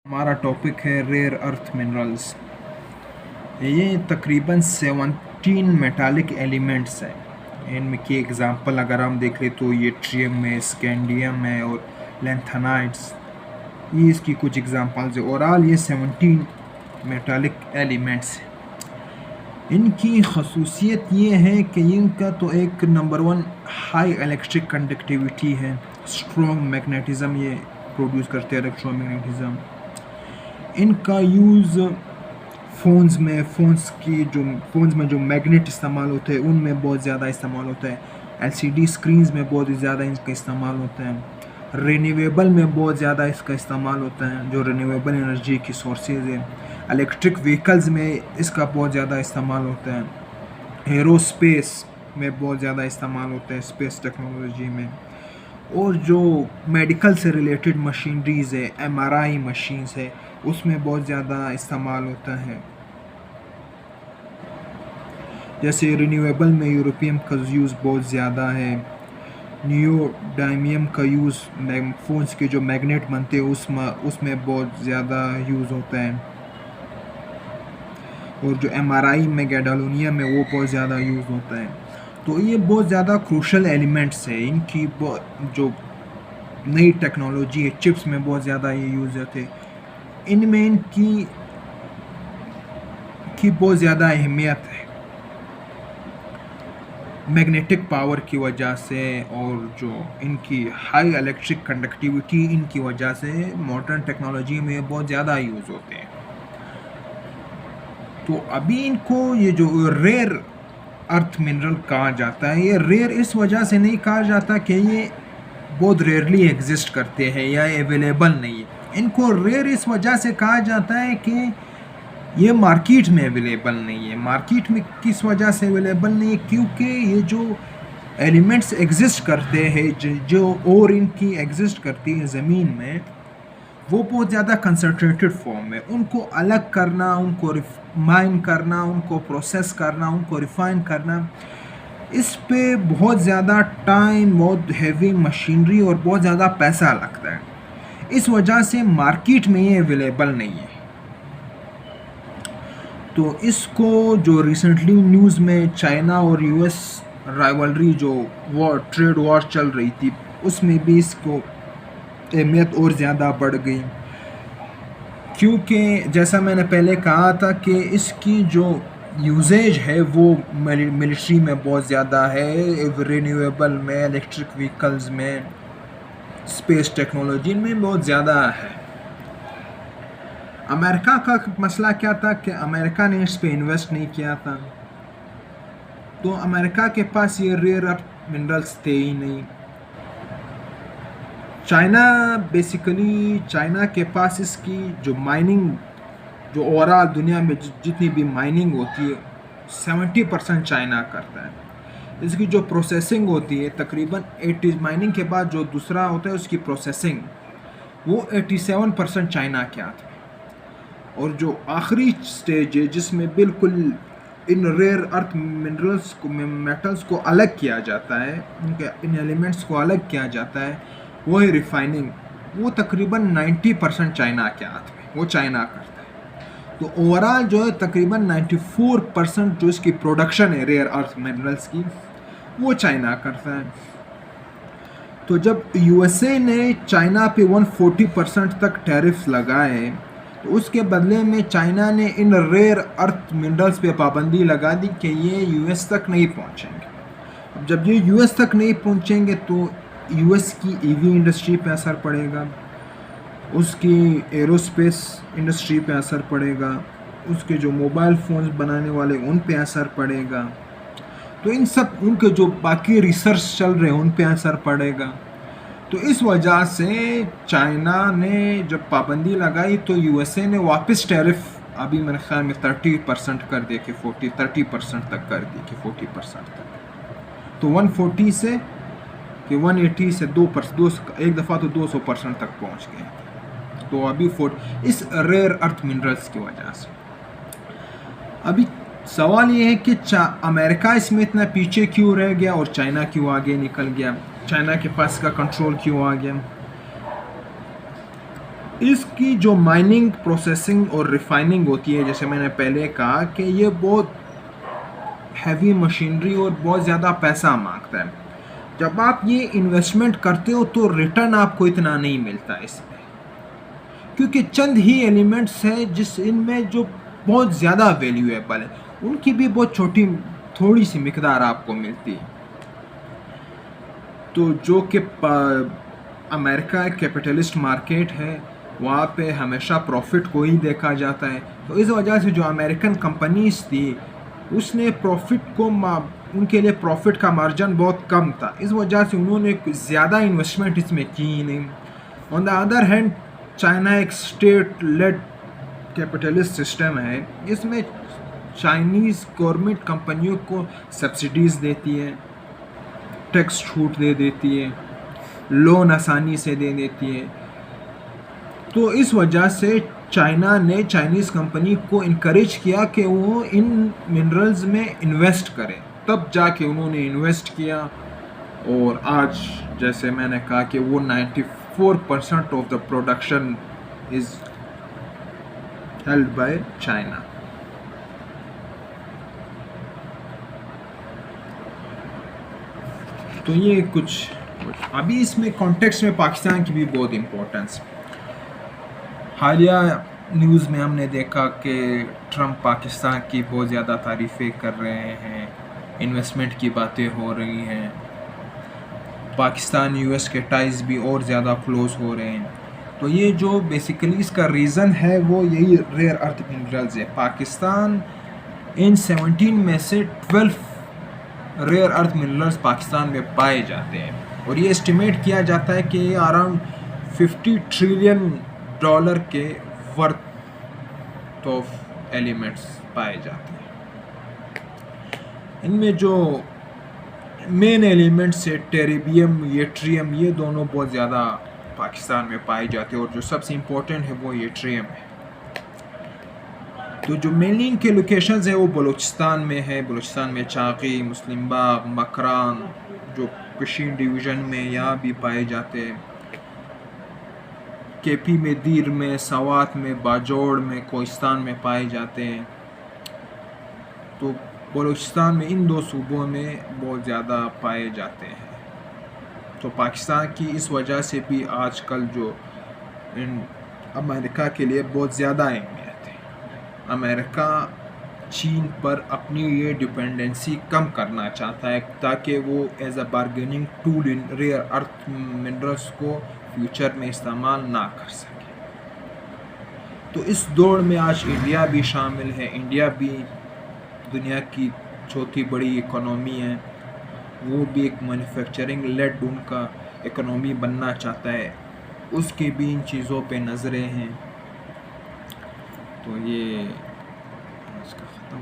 हमारा टॉपिक है rare earth minerals. ये तकरीबन 17 मेटालिक एलिमेंट्स हैं। इनमें की एग्ज़ाम्पल अगर हम देख लें तो ये ट्रियम है, स्कैंडियम है और लैंथेनाइट्स, ये इसकी कुछ एग्ज़ाम्पल्स है। ओवरऑल ये 17 मेटालिक एलिमेंट्स हैं। इनकी खसूसियत ये है कि इनका तो एक नंबर 1 हाई इलेक्ट्रिक कंडक्टिविटी है, स्ट्रॉन्ग मैग्नेटिज़म ये प्रोड्यूस करते हैं, इलेक्ट्रोमैग्नेटिज़म। इनका यूज़ फ़ोन्स में जो मैग्नेट इस्तेमाल होते हैं उनमें बहुत ज़्यादा इस्तेमाल होता है। एलसीडी स्क्रीन्स में बहुत ज़्यादा इसका इस्तेमाल होता है। रिन्यूएबल में बहुत ज़्यादा इसका इस्तेमाल होता है, जो रिन्यूएबल एनर्जी की सोर्सेज हैं। इलेक्ट्रिक व्हीकल्स में इसका बहुत ज़्यादा इस्तेमाल होता है। एरोस्पेस में बहुत ज़्यादा इस्तेमाल होता है, स्पेस टेक्नोलॉजी में। और जो मेडिकल से रिलेटेड मशीनरीज़ है, एमआरआई मशीन्स है, उसमें बहुत ज़्यादा इस्तेमाल होता है। जैसे रिन्यूएबल में यूरोपियम का यूज़ बहुत ज़्यादा है। नियोडाइमियम का यूज़ फ़ोन्स के जो मैग्नेट बनते हैं उसमें बहुत ज़्यादा यूज़ होता है। और जो एमआरआई में गैडालोनियम में वो बहुत ज़्यादा यूज़ होता है। तो ये बहुत ज़्यादा क्रूशल एलिमेंट्स है। इनकी जो नई टेक्नोलॉजी है, चिप्स में बहुत ज़्यादा ये यूज़ होते हैं। इनमें इनकी बहुत ज़्यादा अहमियत है मैग्नेटिक पावर की वजह से, और जो इनकी हाई इलेक्ट्रिक कंडक्टिविटी इनकी वजह से मॉडर्न टेक्नोलॉजी में बहुत ज़्यादा यूज़ होते हैं। तो अभी इनको ये जो रेयर अर्थ मिनरल कहा जाता है, ये रेयर इस वजह से नहीं कहा जाता कि ये बहुत रेयरली एग्जिस्ट करते हैं या अवेलेबल नहीं है। इनको रेयर इस वजह से कहा जाता है कि ये मार्केट में अवेलेबल नहीं है। मार्केट में किस वजह से अवेलेबल नहीं है? क्योंकि ये जो एलिमेंट्स एग्जिस्ट करते हैं, जो और इनकी एग्जिस्ट करती है ज़मीन में, वो बहुत ज़्यादा कंसंट्रेटेड फॉर्म है। उनको अलग करना, उनको माइन करना, उनको प्रोसेस करना, उनको रिफाइन करना, इस पे बहुत ज़्यादा टाइम, बहुत हैवी मशीनरी और बहुत ज़्यादा पैसा लगता है। इस वजह से मार्केट में ये अवेलेबल नहीं है। तो इसको जो रिसेंटली न्यूज़ में चाइना और यूएस राइवलरी जो ट्रेड वॉर चल रही थी, उसमें भी इसको अहमियत और ज़्यादा बढ़ गई। क्योंकि जैसा मैंने पहले कहा था कि इसकी जो यूजेज है वो मिलिट्री में बहुत ज़्यादा है, रिन्यूएबल में, इलेक्ट्रिक व्हीकल्स में, स्पेस टेक्नोलॉजी में बहुत ज़्यादा है। अमेरिका का मसला क्या था कि अमेरिका ने इस पे इन्वेस्ट नहीं किया था, तो अमेरिका के पास ये रेयर अर्थ मिनरल्स थे ही नहीं। चाइना के पास इसकी जो माइनिंग, जो ओवरऑल दुनिया में जितनी भी माइनिंग होती है 70% चाइना करता है। इसकी जो प्रोसेसिंग होती है तकरीबन 80, माइनिंग के बाद जो दूसरा होता है उसकी प्रोसेसिंग, वो 87% चाइना के हाथ में। और जो आखिरी स्टेज है जिसमें बिल्कुल इन रेयर अर्थ मिनरल्स को, मेटल्स को अलग किया जाता है, इन एलिमेंट्स को अलग किया जाता है, वो है रिफाइनिंग। वो तकरीबन 90% चाइना के हाथ में, वो चाइना करता है। तो ओवरऑल जो है तकरीबन 94% जो इसकी प्रोडक्शन है रेयर अर्थ मिनरल्स की, वो चाइना करता है। तो जब यूएसए ने चाइना पे 140% तक टैरिफ्स लगाए, तो उसके बदले में चाइना ने इन रेयर अर्थ मिनरल्स पे पाबंदी लगा दी कि ये यूएस तक नहीं पहुंचेंगे। अब जब ये यूएस तक नहीं पहुंचेंगे तो यूएस की ईवी इंडस्ट्री पे असर पड़ेगा, उसकी एरोस्पेस इंडस्ट्री पे असर पड़ेगा, उसके जो मोबाइल फ़ोन्स बनाने वाले उन पे असर पड़ेगा, तो इन सब उनके जो बाकी रिसर्च चल रहे हैं उन पे असर पड़ेगा। तो इस वजह से चाइना ने जब पाबंदी लगाई तो यूएसए ने वापस टैरिफ अभी मेरे ख्याल में 30% कर दिया कि 30% तक कर दी कि 40% तक। तो 140 से कि 180 से 2%, एक दफ़ा तो 200% तक पहुंच गए। तो अभी इस रेयर अर्थ मिनरल्स की वजह से अभी सवाल ये है कि अमेरिका इसमें इतना पीछे क्यों रह गया और चाइना क्यों आगे निकल गया, चाइना के पास का कंट्रोल क्यों आ गया। इसकी जो माइनिंग, प्रोसेसिंग और रिफाइनिंग होती है, जैसे मैंने पहले कहा कि ये बहुत हैवी मशीनरी और बहुत ज़्यादा पैसा मांगता है। जब आप ये इन्वेस्टमेंट करते हो तो रिटर्न आपको इतना नहीं मिलता इसमें, क्योंकि चंद ही एलिमेंट्स हैं जिस इनमें जो बहुत ज़्यादा वैल्यूएबल है, उनकी भी बहुत छोटी थोड़ी सी मिकदार आपको मिलती है। तो जो कि अमेरिका एक कैपिटलिस्ट मार्केट है, वहाँ पे हमेशा प्रॉफिट को ही देखा जाता है। तो इस वजह से जो अमेरिकन कंपनीज थी, उसने प्रॉफिट को उनके लिए प्रॉफिट का मार्जिन बहुत कम था, इस वजह से उन्होंने ज़्यादा इन्वेस्टमेंट इसमें की नहीं। On the other hand, China एक स्टेट लेड कैपिटलिस्ट सिस्टम है, इसमें चाइनीज़ गवर्नमेंट कंपनियों को सब्सिडीज़ देती है, टैक्स छूट दे देती है, लोन आसानी से दे देती है। तो इस वजह से चाइना ने चाइनीज़ कंपनी को इनकरेज किया कि वो इन मिनरल्स में इन्वेस्ट करें, तब जाके उन्होंने इन्वेस्ट किया। और आज जैसे मैंने कहा कि वो 94% of the production is held by China. तो ये कुछ अभी इसमें कॉन्टेक्स्ट में पाकिस्तान की भी बहुत इम्पोर्टेंस। हालिया न्यूज़ में हमने देखा कि ट्रम्प पाकिस्तान की बहुत ज़्यादा तारीफ़ें कर रहे हैं, इन्वेस्टमेंट की बातें हो रही हैं, पाकिस्तान यूएस के टाइज भी और ज़्यादा क्लोज हो रहे हैं। तो ये जो बेसिकली इसका रीज़न है वो यही रेयर अर्थ मिनरल्स है। पाकिस्तान इन 17 में से 12 रेयर अर्थ मिनरल्स पाकिस्तान में पाए जाते हैं, और ये एस्टिमेट किया जाता है कि अराउंड $50 ट्रिलियन के वर्थ ऑफ एलिमेंट्स पाए जाते हैं। इनमें जो मेन एलिमेंट्स है टेरिबियम, येट्रियम, ये दोनों बहुत ज़्यादा पाकिस्तान में पाए जाते हैं, और जो सबसे इम्पोर्टेंट है वो येट्रियम है। तो जो मेनली इनके लोकेशंस है वो बलूचिस्तान में है। बलूचिस्तान में चाकी, मुस्लिम बाग, मकरान, जो पशीन डिवीज़न में यहाँ भी पाए जाते हैं। केपी में, दीर में, सवात में, बाजोड़ में, कोहिस्तान में पाए जाते हैं। तो बलूचिस्तान में इन दो सूबों में बहुत ज़्यादा पाए जाते हैं। तो पाकिस्तान की इस वजह से भी आजकल जो इन अमेरिका के लिए बहुत ज़्यादा अहमियत है। अमेरिका चीन पर अपनी ये डिपेंडेंसी कम करना चाहता है, ताकि वो as a bargaining tool in rare earth minerals को फ्यूचर में इस्तेमाल ना कर सके। तो इस दौड़ में आज इंडिया भी शामिल है। इंडिया भी दुनिया की चौथी बड़ी इकोनॉमी है, वो भी एक मैन्युफैक्चरिंग लेड उनका इकोनॉमी बनना चाहता है, उसकी भी इन चीज़ों पे नज़रें हैं। तो ये इसका ख़त्म